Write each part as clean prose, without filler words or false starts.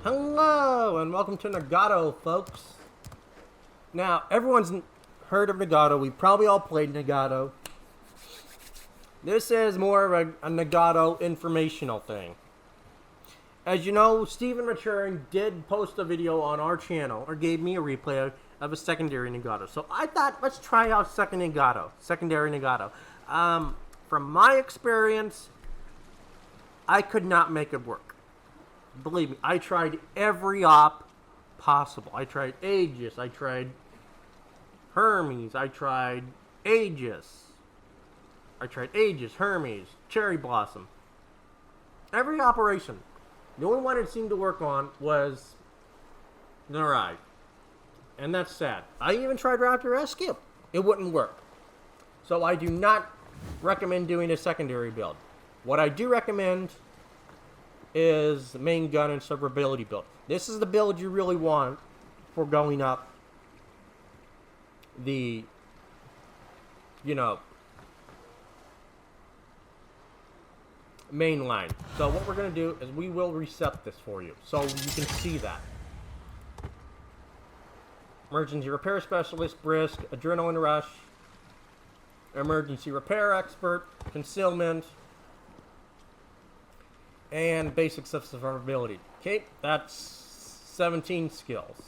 Hello, and welcome to Nagato, folks. Now, everyone's heard of Nagato. We probably all played Nagato. This is more of a Nagato informational thing. As you know, Steven Maturin did post a video on our channel, or gave me a replay of a secondary Nagato. So I thought, let's try out secondary Nagato. From my experience, I could not make it work. Believe me, I tried every op possible. I tried Aegis, I tried Hermes, I tried Hermes, Cherry Blossom. Every operation. The only one it seemed to work on was Narai. And that's sad. I even tried Raptor Rescue. It wouldn't work. So I do not recommend doing a secondary build. What I do recommend is the main gun and survivability build. This is the build you really want for going up the, main line. So what we're going to do is we will reset this for you so you can see that. Emergency repair specialist, brisk, adrenaline rush, emergency repair expert, concealment, and basics of survivability. Okay, that's 17 skills.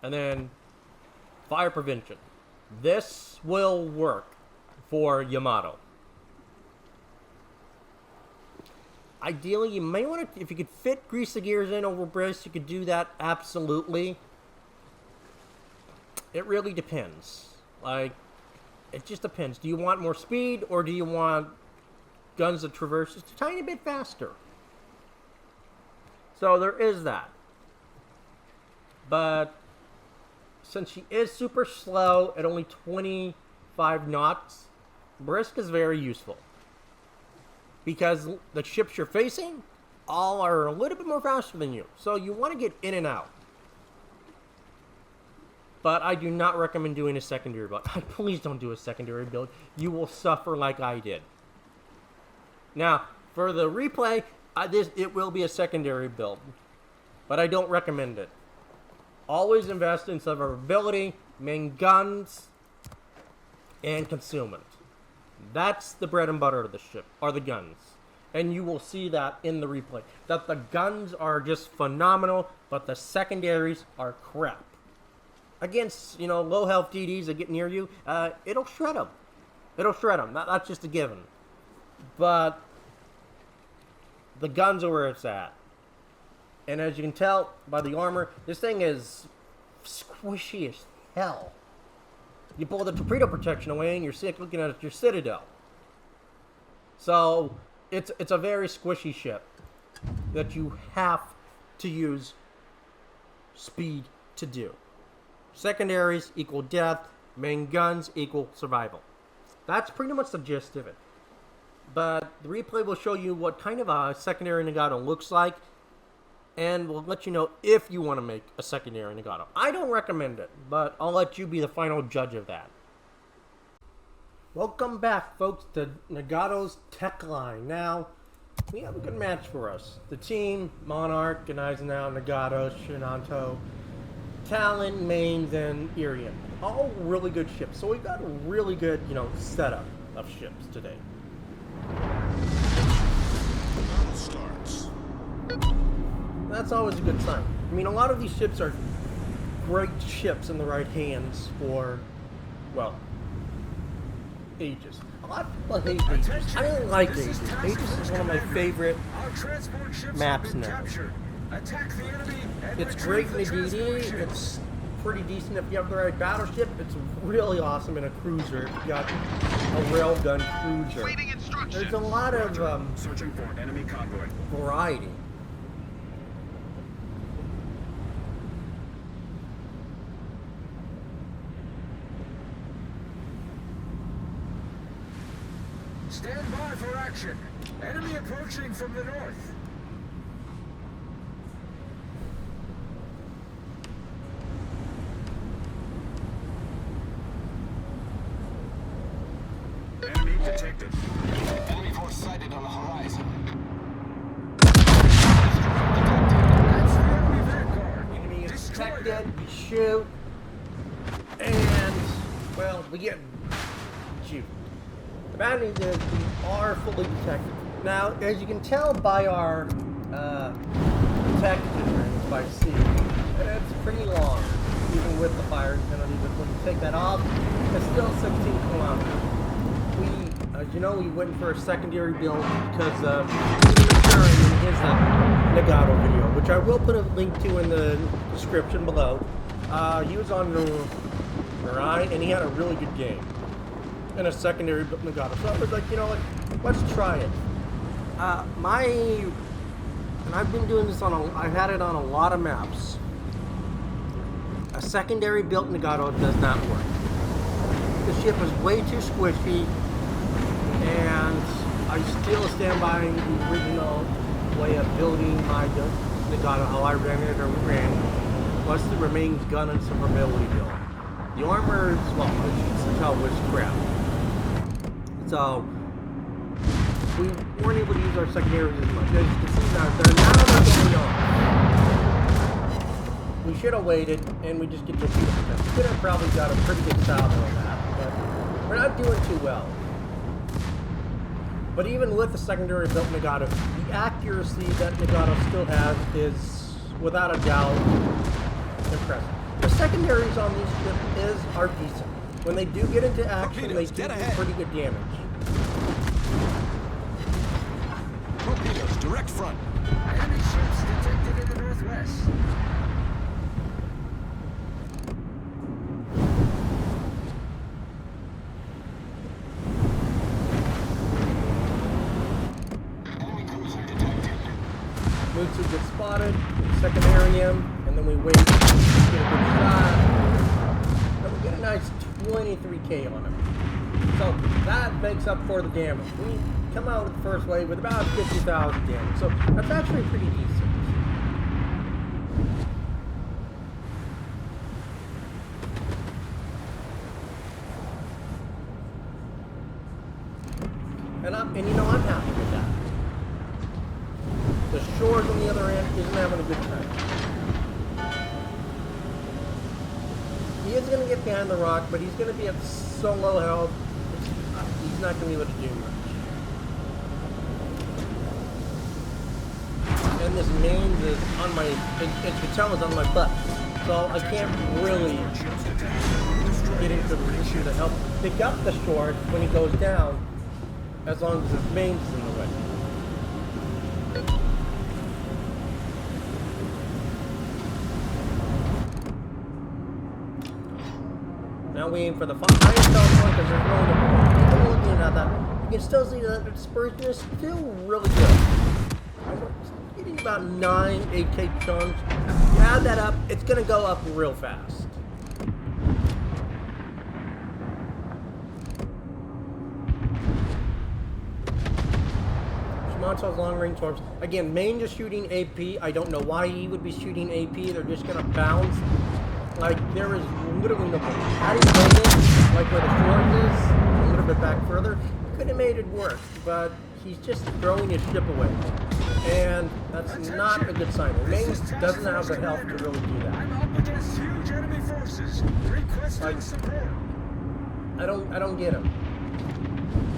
And then fire prevention. This will work for Yamato. Ideally, you may want to, if you could fit grease the gears in over brisk, you could do that, absolutely. It really depends. It just depends. Do you want more speed, or do you want guns that traverse just a tiny bit faster? So there is that. But since she is super slow at only 25 knots, brisk is very useful. Because the ships you're facing all are a little bit more faster than you. So you want to get in and out. But I do not recommend doing a secondary build. Please don't do a secondary build. You will suffer like I did. Now, for the replay, it will be a secondary build. But I don't recommend it. Always invest in survivability, main guns, and concealment. That's the bread and butter of the ship, are the guns. And you will see that in the replay. That the guns are just phenomenal, but the secondaries are crap. Against, low health DDs that get near you, it'll shred them. That's just a given. But the guns are where it's at. And as you can tell by the armor, this thing is squishy as hell. You pull the torpedo protection away and you're sick looking at your citadel. So it's a very squishy ship that you have to use speed to do. Secondaries equal death, main guns equal survival. That's pretty much the gist of it. But the replay will show you what kind of a secondary Nagato looks like, and we'll let you know if you want to make a secondary Nagato. I don't recommend it, but I'll let you be the final judge of that. Welcome back, folks, to Nagato's tech line. Now, we have a good match for us. The team, Monarch, Gneisenau, Nagato, Shinanto, Talon, Mains, and Irian. All really good ships. So we've got a really good, setup of ships today. That's always a good sign. I mean, a lot of these ships are great ships in the right hands for, Aegis. A lot of people hate Aegis. I don't like Aegis. Aegis is one of my favorite maps now. It's great in the DD. It's pretty decent if you have the right battleship. It's really awesome in a cruiser if you got a railgun cruiser. There's a lot of searching for enemy convoy. Variety. Stand by for action. Enemy approaching from the north. Enemy detected. Enemy force sighted on the horizon. That's we shoot, and, well, we get shoot. The bad news is we are fully detected. Now, as you can tell by our detected by C, it's pretty long, even with the fire penalty, but when you take that off, it's still 16 kilometers. As you know, we went for a secondary build because of his Nagato video, which I will put a link to in the description below. He was on the Mirai, and he had a really good game in a secondary build Nagato. So I was like, you know what, let's try it. And I've been doing this I've had it on a lot of maps. A secondary built Nagato does not work. The ship is way too squishy, and I still stand by the original way of building my Nagato, how I ran it or ran, plus the remaining gun and survivability build. The armor is, well, as you can tell, was crap. So, we weren't able to use our secondaries as much. As you can see now, they're going on. We should have waited, and we just get to shoot them. We could have probably got a pretty good salvo on that, but we're not doing too well. But even with the secondary built Nagato, the accuracy that Nagato still has is, without a doubt, impressive. The secondaries on these ships are decent. When they do get into action, they do pretty good damage. Torpedoes, direct front. Enemy ships detected in the northwest. Moves to get spotted, secondary him, and then we wait, get a good shot, and we get a nice 23k on him. So that makes up for the damage. We come out with the first wave with about 50,000 damage, so that's actually pretty decent. And you know, I'm happy with that. The Shores on the other end isn't having a good time. He is going to get behind the rock, but he's going to be at so low health, he's not going to be able to do much. And this mains is on my, as you can tell, is on my butt. So I can't really get into the position to help pick up the Shore when he goes down, as long as his mains is in the way. Now we aim for the highest health point because there's no looking at that. You can still see that the dispersion is still really good. I'm getting about 9 8K chunks. You add that up, it's going to go up real fast. Shimanto's long range torps. Again, main just shooting AP. I don't know why he would be shooting AP. They're just going to bounce. Like, there is literally no point. Had he made it, like where the Shores is, a little bit back further, he could have made it work, but he's just throwing his ship away. And that's not a good sign. Main doesn't have the health to really do that. I'm up against huge enemy forces. Requesting support. I don't get him.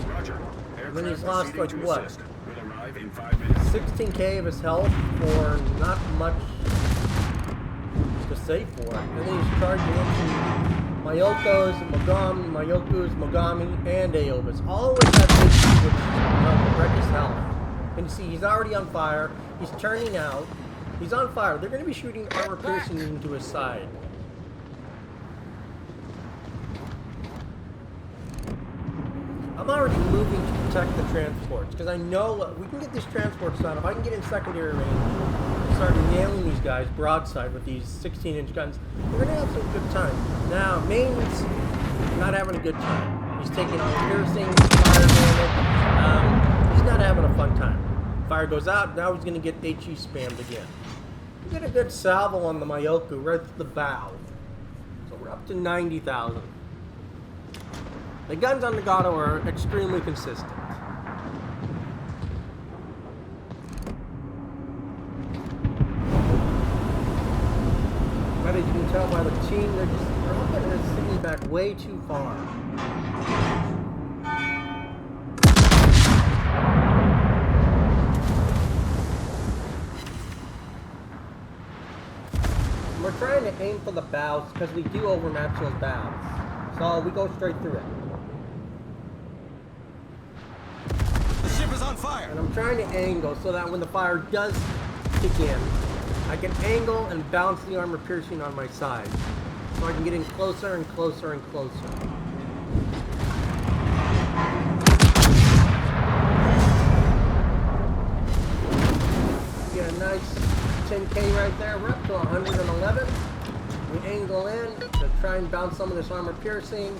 Roger. When he's lost, like, what? Assist. Will arrive in 5 minutes. 16k of his health for not much to save for. And then he's charging into Mayokos, Mogami, and Aegis. All with that HP, which wreck his health. And you see, he's already on fire. He's turning out. He's on fire. They're going to be shooting armor piercing into his side. I'm already moving to protect the transports because I know we can get these transports done. If I can get in secondary range and start nailing these guys broadside with these 16-inch guns, we're going to have some good time. Now, Main's not having a good time. He's taking on piercing, fire damage. He's not having a fun time. Fire goes out, now he's going to get HE spammed again. We get a good salvo on the Myoku right at the bow. So we're up to 90,000. The guns on Nagato are extremely consistent. But as you can tell by the team, they're looking at sitting back way too far. We're trying to aim for the bows because we do overmatch those bows. So we go straight through it. The ship is on fire. And I'm trying to angle so that when the fire does kick in, I can angle and bounce the armor piercing on my side. So I can get in closer and closer and closer. Get a nice 10K right there. We're up to 111. We angle in to try and bounce some of this armor piercing.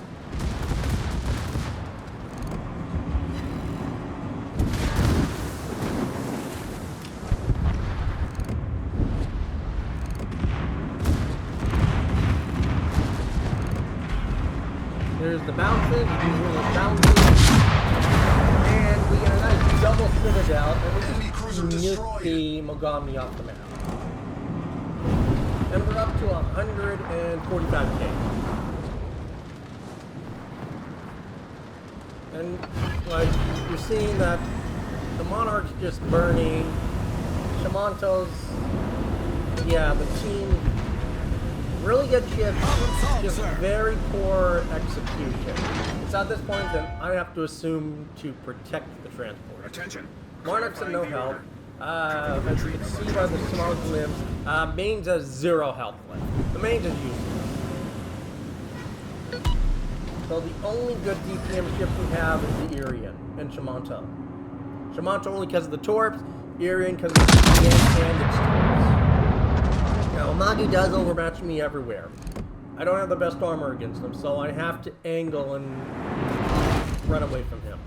There's the bounces, and we get a nice double citadel, and we just nuke the Mogami off the map. And we're up to 145K. And like you're seeing that the Monarch's just burning. Shamanto's, yeah, the team. Really good ships, just very poor execution. It's at this point that I have to assume to protect the transport. Attention. Monarchs have no health. As you can see by the small limbs, Mains has 0 health left. The Mains is useless. So the only good DPM ship we have is the Irian and Shamanto. Shamanto only because of the torps, Irian because of the DPM and its torps. Now, Magu does overmatch me everywhere. I don't have the best armor against him, so I have to angle and run away from him.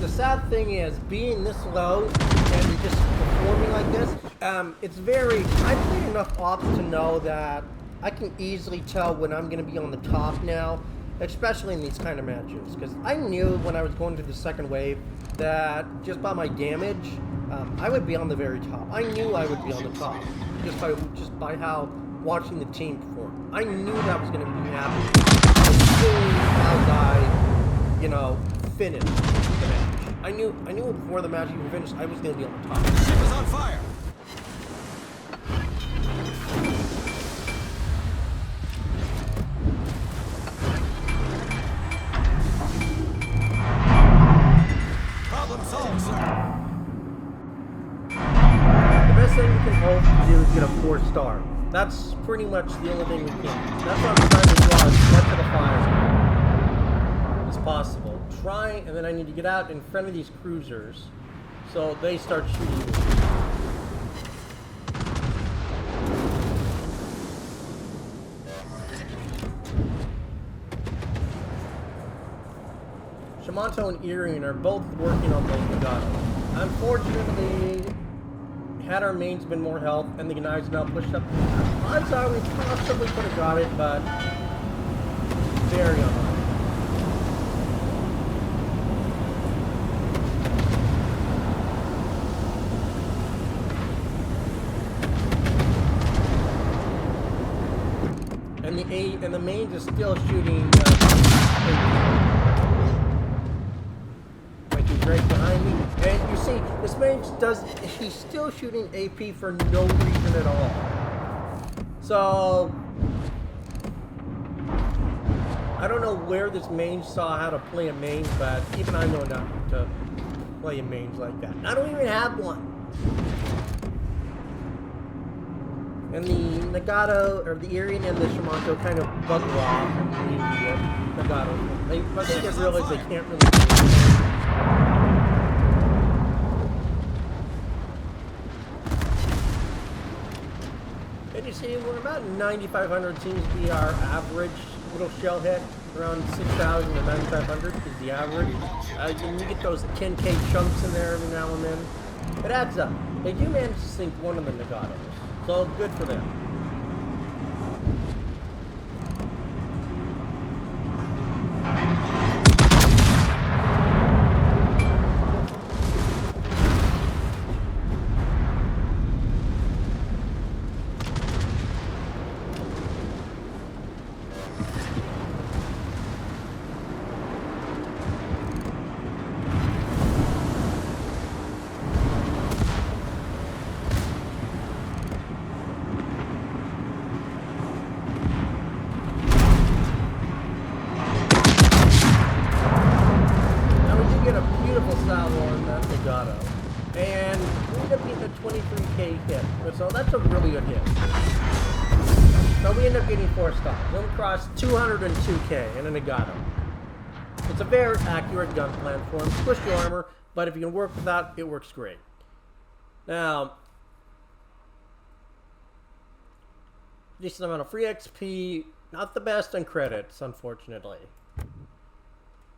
Sad thing is, being this low and just performing like this, it's very, I played enough ops to know that I can easily tell when I'm going to be on the top now, especially in these kind of matches, because I knew when I was going to the second wave that just by my damage, I would be on the very top. I knew I would be on the top, just by how watching the team perform. I knew that was going to be happening as soon as I, you know, finished the match. I knew before the match even finished, I was going to be on the top. The ship is on fire. Problem solved, sir. The best thing we can hope to do is get a 4-star. That's pretty much the only thing we can. That's what I'm trying to draw as much of the fire as possible. Try, and then I need to get out in front of these cruisers so they start shooting me. Shamanto and Irian are both working on those Nagato. Unfortunately, had our mains been more health and the knives now pushed up, odds are we possibly could have got it, but very unlikely. And the mains is still shooting like right behind me. And you see, this mains he's still shooting AP for no reason at all. So I don't know where this main saw how to play a main, but even I know not to play a mains like that. I don't even have one. And the Nagato, or the Irian and the Shamanto kind of bugger off and leave the Nagato. I think they realize they can't really do anything. And you see, we're about 9,500 seems to be our average little shell hit, around 6,000 to 9,500 is the average. And you get those 10K chunks in there every now and then. It adds up. They do manage to sink one of the Nagatos, so good for them. Nagato, and we end up getting a 23K hit, so that's a really good hit. So we end up getting 4 stars. Then we cross 202K in a Nagato. It's a very accurate gun platform, squishy armor, but if you can work with that, it works great. Now, decent amount of free XP, not the best on credits, unfortunately.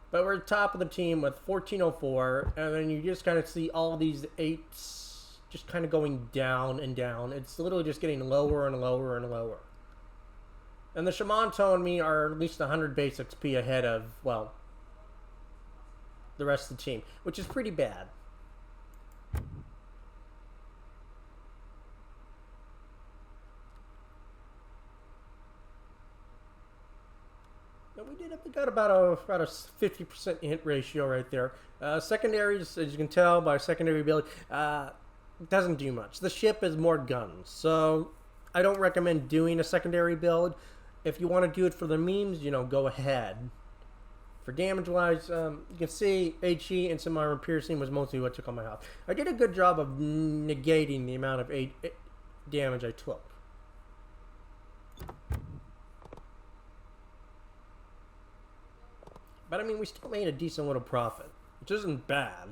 But we're top of the team with 1404, and then you just kind of see all these 8s just kind of going down and down. It's literally just getting lower and lower and lower. And the Shamanto and me are at least 100 base XP ahead of, well, the rest of the team, which is pretty bad. We got about a 50% hit ratio right there. Secondaries, as you can tell by secondary build, doesn't do much. The ship is more guns, so I don't recommend doing a secondary build. If you want to do it for the memes, you know, go ahead. For damage-wise, you can see HE and some armor piercing was mostly what took on my health. I did a good job of negating the amount of damage I took. But I mean, we still made a decent little profit, which isn't bad.